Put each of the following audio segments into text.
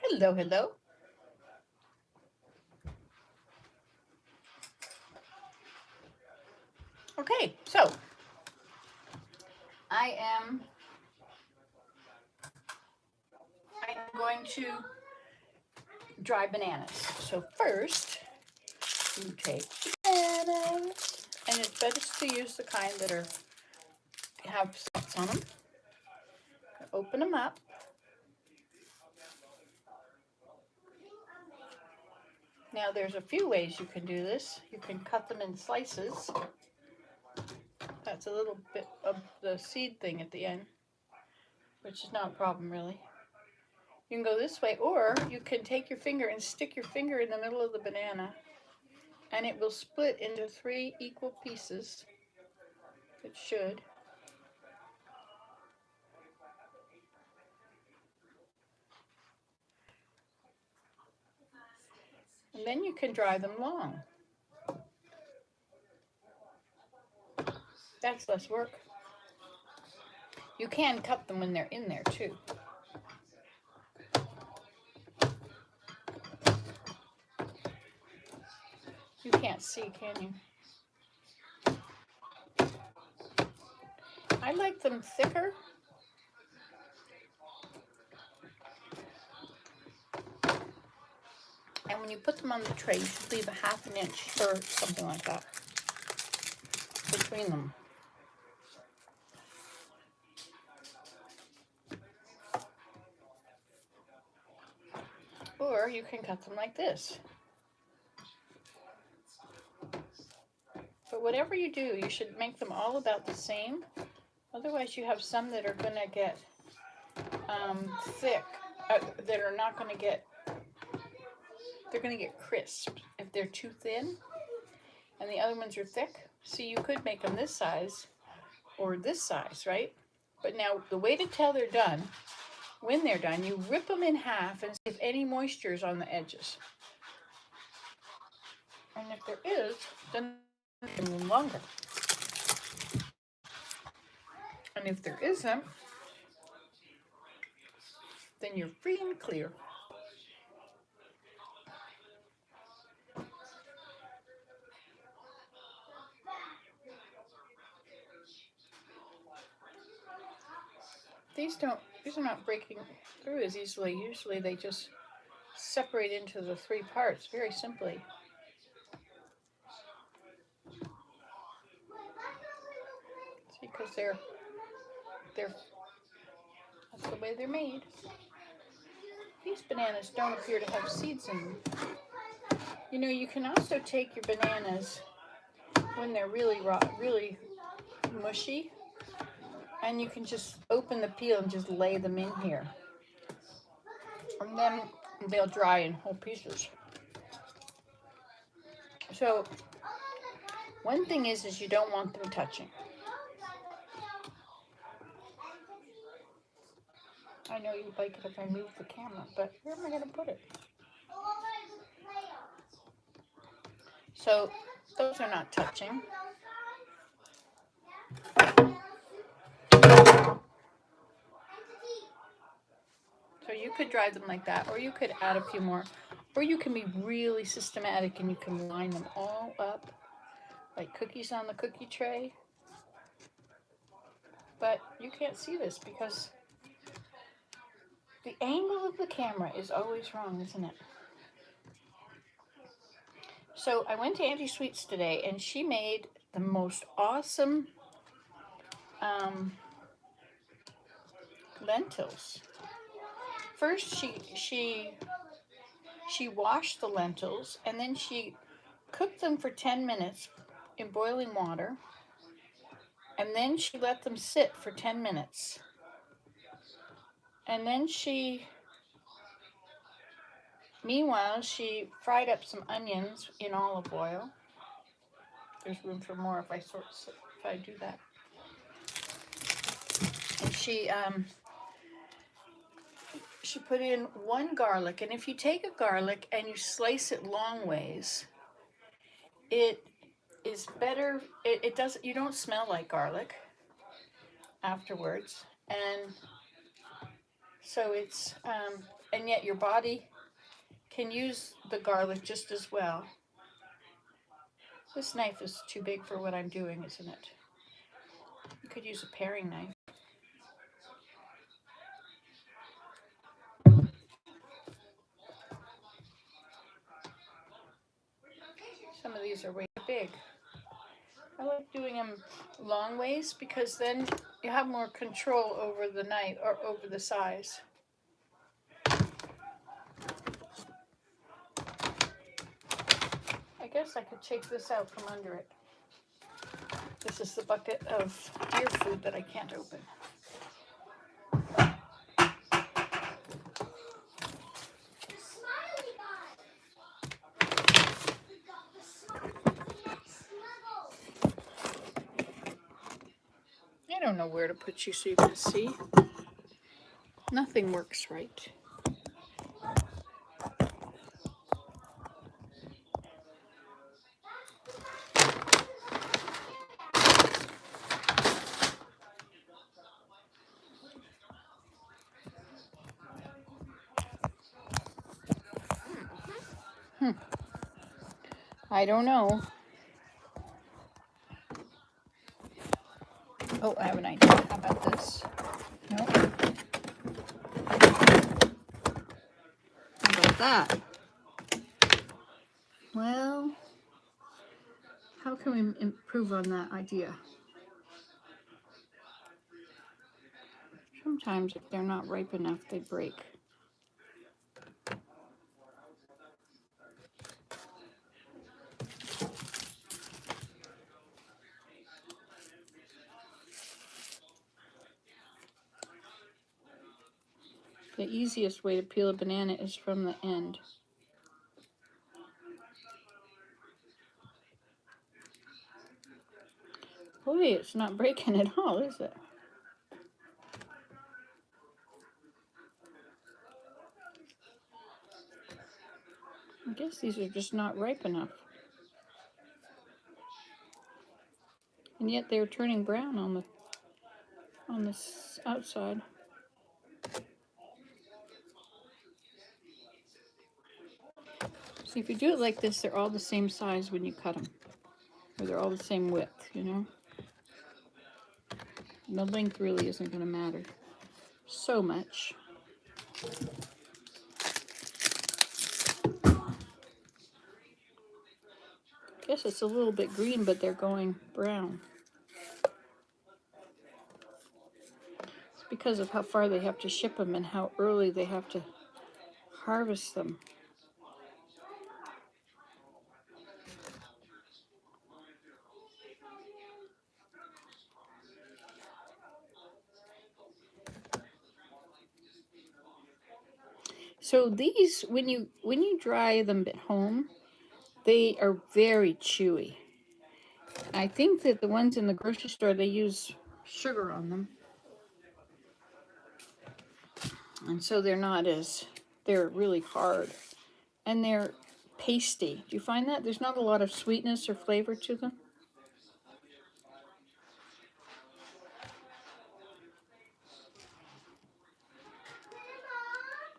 Hello, hello. Okay, so I am going to dry bananas. So first, you take bananas, and it's best to use the kind that have spots on them. Open them up. Now there's a few ways you can do this. You can cut them in slices. That's a little bit of the seed thing at the end, which is not a problem really. You can go this way, or you can take your finger and stick your finger in the middle of the banana, and it will split into 3 equal pieces. It should. And then you can dry them long. That's less work. You can cut them when they're in there too. You can't see, can you? I like them thicker. And when you put them on the tray, you should leave a ½ inch or something like that between them. Or you can cut them like this. But whatever you do, you should make them all about the same. Otherwise, you have some that are going to get thick, that are not going to get, they're going to get crisp if they're too thin, and the other ones are thick. See, you could make them this size or this size, right? But now the way to tell they're done, when they're done, you rip them in half and see if any moisture is on the edges. And if there is, then make them longer. And if there isn't, then you're free and clear. These are not breaking through as easily. Usually they just separate into the 3 parts very simply. See, because they're that's the way they're made. These bananas don't appear to have seeds in them. You know, you can also take your bananas when they're really raw, really mushy, and you can just open the peel and just lay them in here. And then they'll dry in whole pieces. So one thing is you don't want them touching. I know you'd like it if I move the camera, but where am I going to put it? So those are not touching. So you could dry them like that, or you could add a few more, or you can be really systematic and you can line them all up like cookies on the cookie tray. But you can't see this because the angle of the camera is always wrong, isn't it? So I went to Auntie Sweet's today, and she made the most awesome lentils. First, she washed the lentils, and then she cooked them for 10 minutes in boiling water, and then she let them sit for 10 minutes. And then meanwhile, she fried up some onions in olive oil. There's room for more if I do that. And she put in 1 garlic, and if you take a garlic and you slice it long ways, it is better. It doesn't. You don't smell like garlic afterwards, and so it's and yet your body can use the garlic just as well. This knife is too big for what I'm doing, isn't it? You could use a paring knife. Some of these are way big. I like doing them long ways because then you have more control over the knife or over the size. I guess I could take this out from under it. This is the bucket of deer food that I can't open. I don't know where to put you so you can see. Nothing works right. I don't know. Oh, I have an idea. How about this? No. How about that? Well, how can we improve on that idea? Sometimes if they're not ripe enough, they break. The easiest way to peel a banana is from the end. Boy, it's not breaking at all, is it? I guess these are just not ripe enough. And yet they're turning brown on the outside. See, if you do it like this, they're all the same size when you cut them. Or they're all the same width, you know? And the length really isn't going to matter so much. I guess it's a little bit green, but they're going brown. It's because of how far they have to ship them and how early they have to harvest them. So these, when you dry them at home, they are very chewy. I think that the ones in the grocery store, they use sugar on them. And so they're not as, they're really hard. And they're pasty. Do you find that? There's not a lot of sweetness or flavor to them.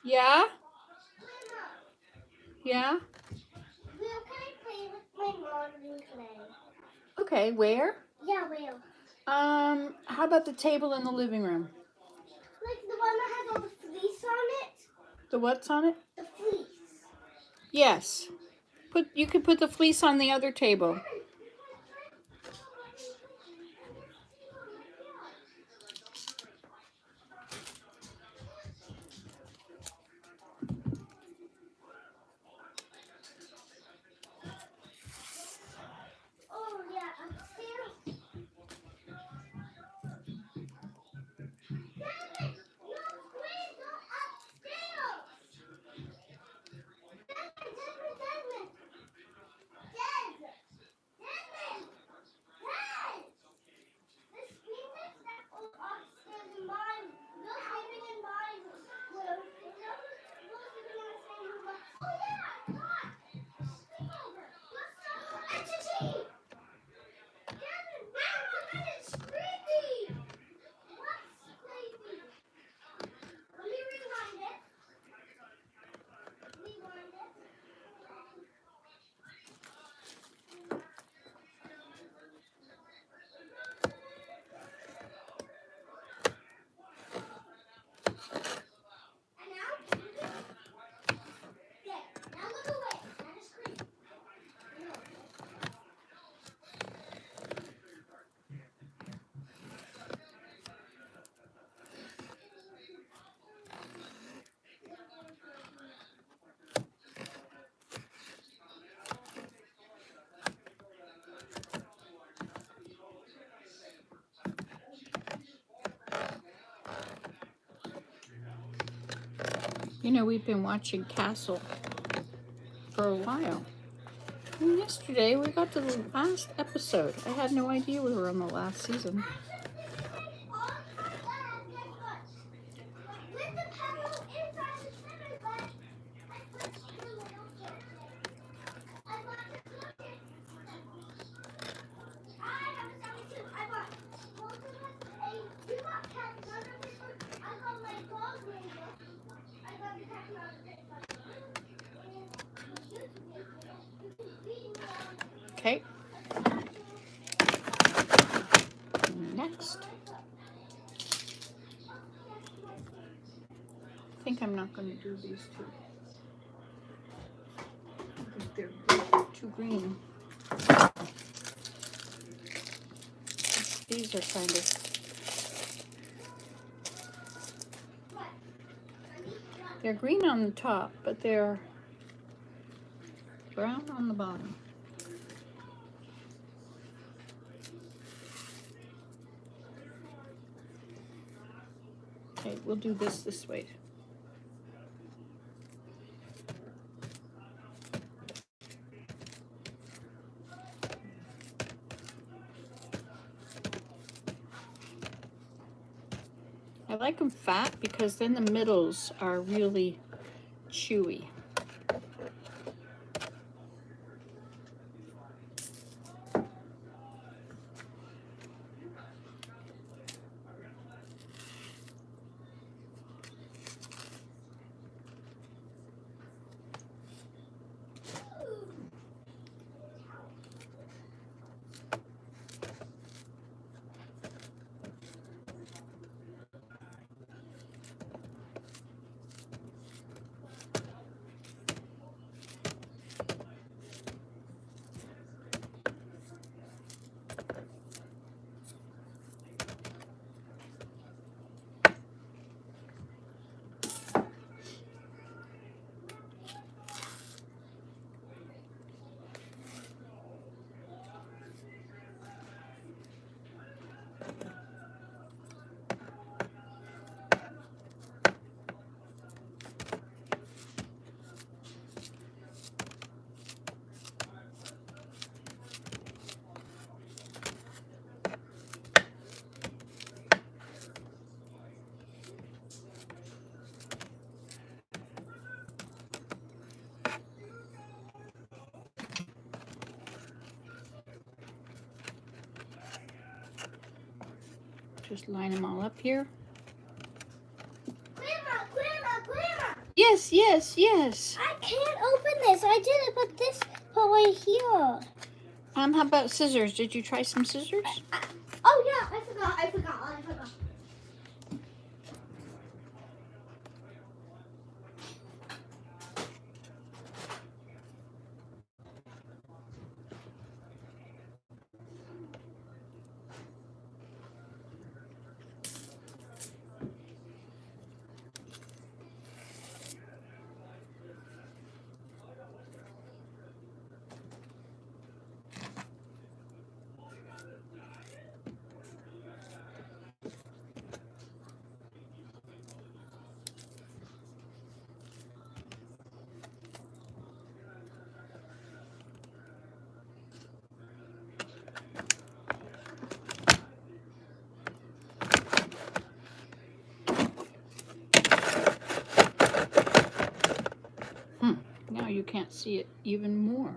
Yeah? Yeah? Where can I play with my modeling clay? Okay, where? Yeah, where? How about the table in the living room? Like the one that has all the fleece on it? The what's on it? The fleece. Yes. You could put the fleece on the other table. Oh, yeah, upstairs. Desmond! No, please, go upstairs! Desmond! Des! Desmond! Des! The screen is that goes upstairs in mine. You're sleeping in mine room. You're sleeping in the same room. Oh, yeah, God! Sleep over. Let's go. It's a team! Desmond, Mama, that is creepy! What's creepy? Let me rewind it. You know, we've been watching Castle for a while. And yesterday we got to the last episode. I had no idea we were on the last season. Okay. Next. I think I'm not going to do these two. I think they're too green. These are kind of... They're green on the top, but they're brown on the bottom. Okay, we'll do this way. I like them fat because then the middles are really chewy. Just line them all up here. Grandma. Yes, yes, yes. I can't open this. I didn't put this right here. How about scissors? Did you try some scissors? Oh yeah, I forgot. Now you can't see it even more.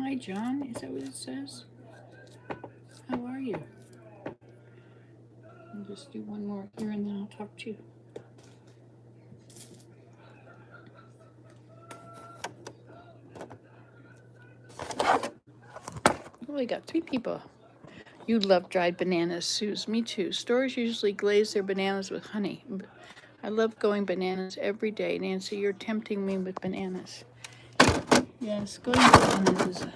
Hi, John. Is that what it says? How are you? I'll just do one more here and then I'll talk to you. Oh, we got 3 people. You love dried bananas, Suze. Me too. Stores usually glaze their bananas with honey. I love going bananas every day. Nancy, you're tempting me with bananas. Yes, going bananas is a...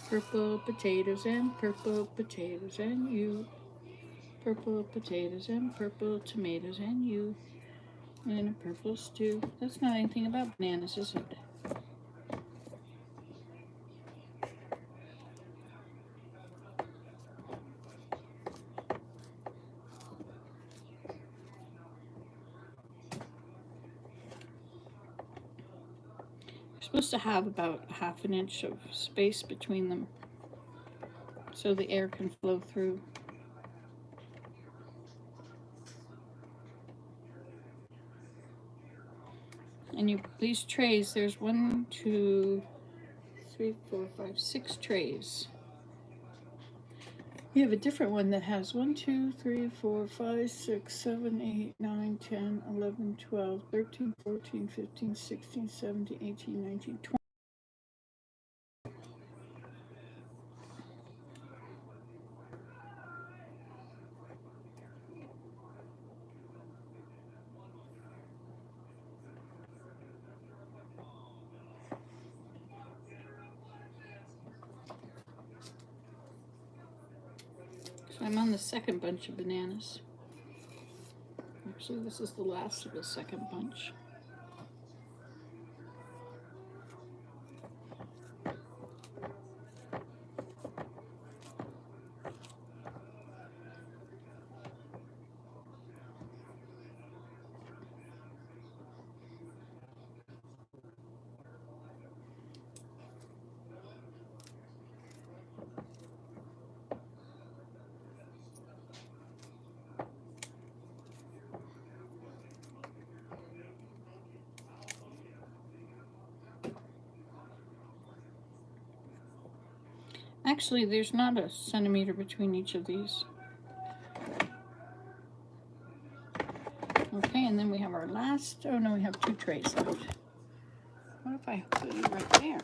Purple potatoes and purple potatoes and you. Purple potatoes and purple tomatoes and you. And a purple stew. That's not anything about bananas, is it? You're supposed to have about ½ an inch of space between them so the air can flow through. And these trays, there's 1, 2, 3, 4, 5, 6 trays. You have a different one that has 1, 2, 3, 4, 5, 6, 7, 8, 9, 10, 11, 12, 13, 14, 15, 16, 17, 18, 19, 20. So I'm on the second bunch of bananas. Actually, this is the last of the second bunch. Actually, there's not a centimeter between each of these. Okay, and then we have our last, oh no, we have 2 trays left. What if I put it right there?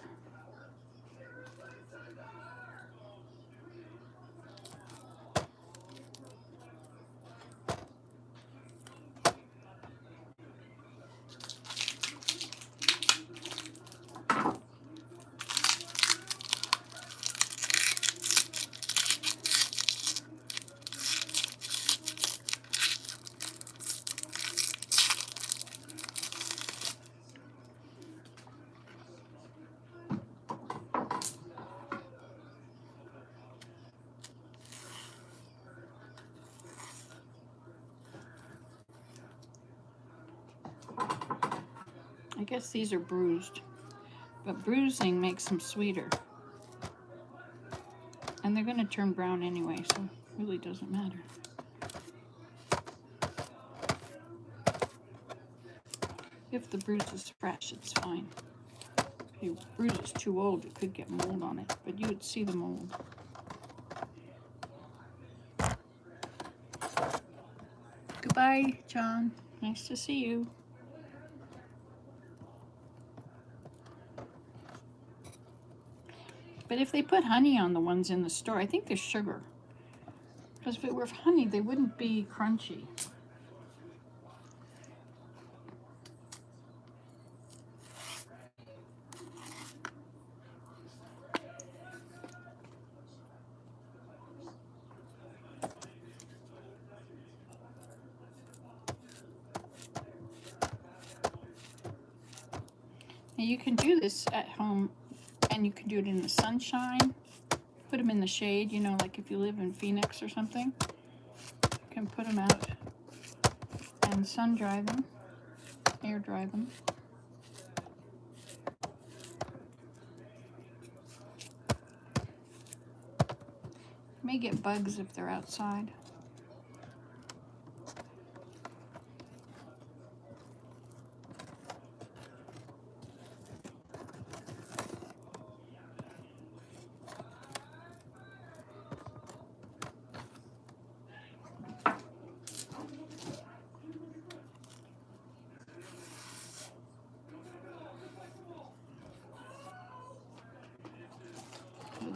I guess these are bruised, but bruising makes them sweeter. And they're going to turn brown anyway, so it really doesn't matter. If the bruise is fresh, it's fine. If your bruise is too old, it could get mold on it, but you would see the mold. Goodbye, John. Nice to see you. But if they put honey on the ones in the store, I think there's sugar. Because if it were honey, they wouldn't be crunchy. Now you can do this at home, and you can do it in the sunshine. Put them in the shade, you know, like if you live in Phoenix or something. You can put them out and sun dry them, air dry them. You may get bugs if they're outside.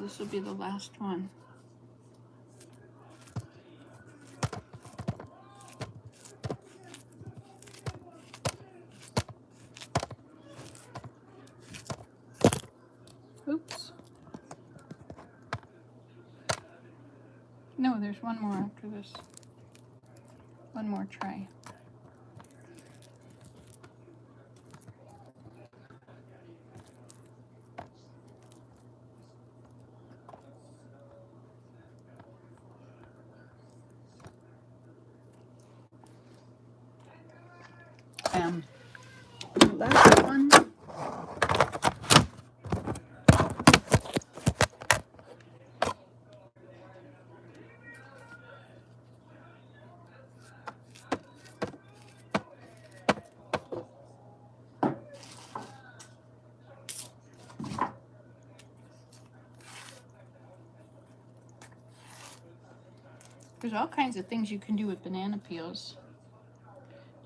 this will be the last one. Oops. No, there's one more after this. One more try. Last one. There's all kinds of things you can do with banana peels.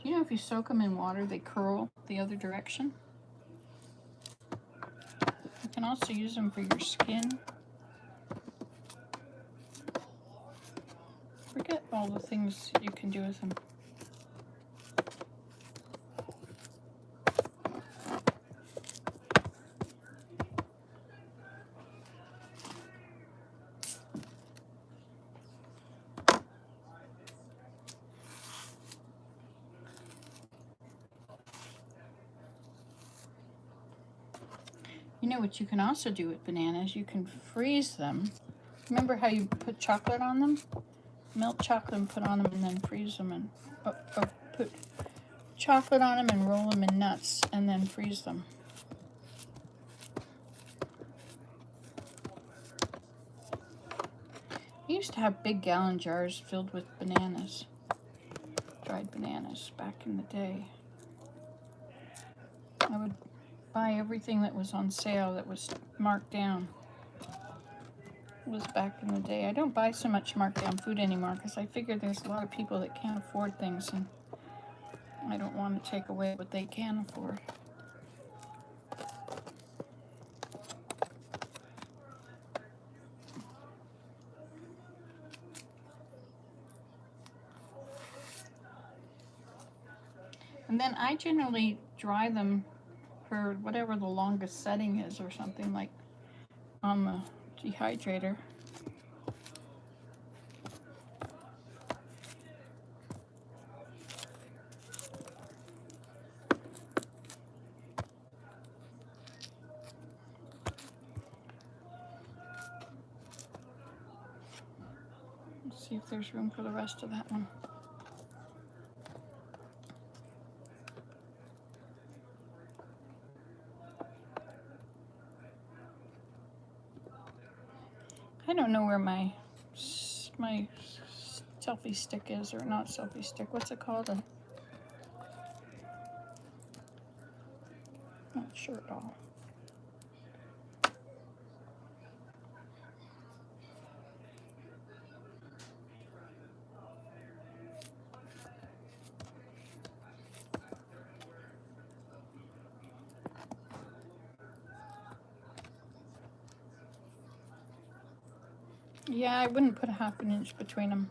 Do you know if you soak them in water, they curl the other direction? You can also use them for your skin. Forget all the things you can do with them. You know what you can also do with bananas? You can freeze them. Remember how you put chocolate on them? Melt chocolate and put on them and then freeze them, and or put chocolate on them and roll them in nuts and then freeze them. I used to have big gallon jars filled with bananas, dried bananas, back in the day. I would buy everything that was on sale that was marked down. It was back in the day. I don't buy so much marked down food anymore because I figure there's a lot of people that can't afford things, and I don't want to take away what they can afford. And then I generally dry them for whatever the longest setting is, or something, like on the dehydrator. Let's see if there's room for the rest of that one. I don't know where my selfie stick is, or not selfie stick. What's it called? I'm not sure at all. Yeah, I wouldn't put a ½ an inch between them.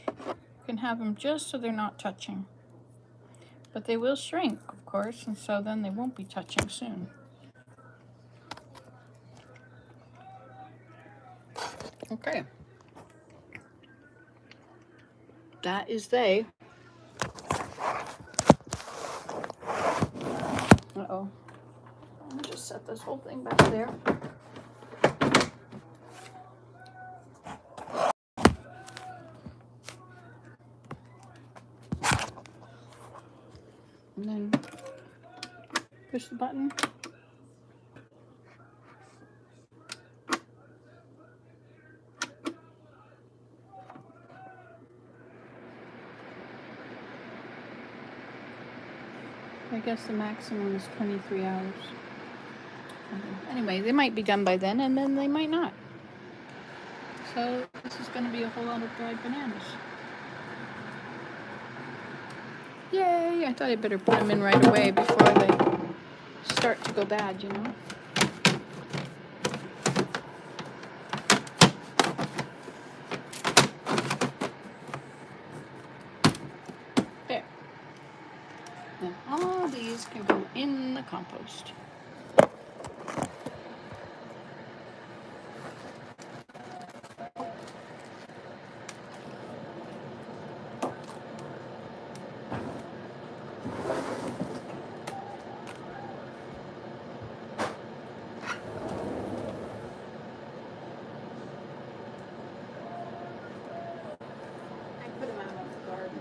You can have them just so they're not touching. But they will shrink, of course, and so then they won't be touching soon. Okay. That is they. Uh-oh. Let me just set this whole thing back there. And then push the button. I guess the maximum is 23 hours. Anyway, they might be done by then, and then they might not. So this is going to be a whole lot of dried bananas. Yay! I thought I'd better put them in right away before they start to go bad, you know. And all these can go in the compost. I put them out of the garden.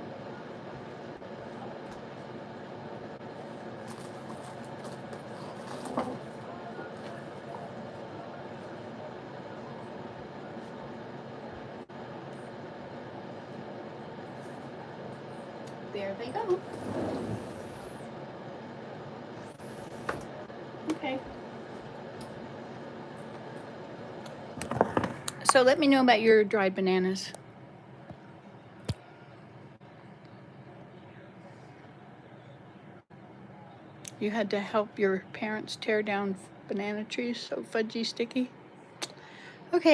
There they go. Okay. So let me know about your dried bananas. You had to help your parents tear down banana trees so fudgy sticky? Okay.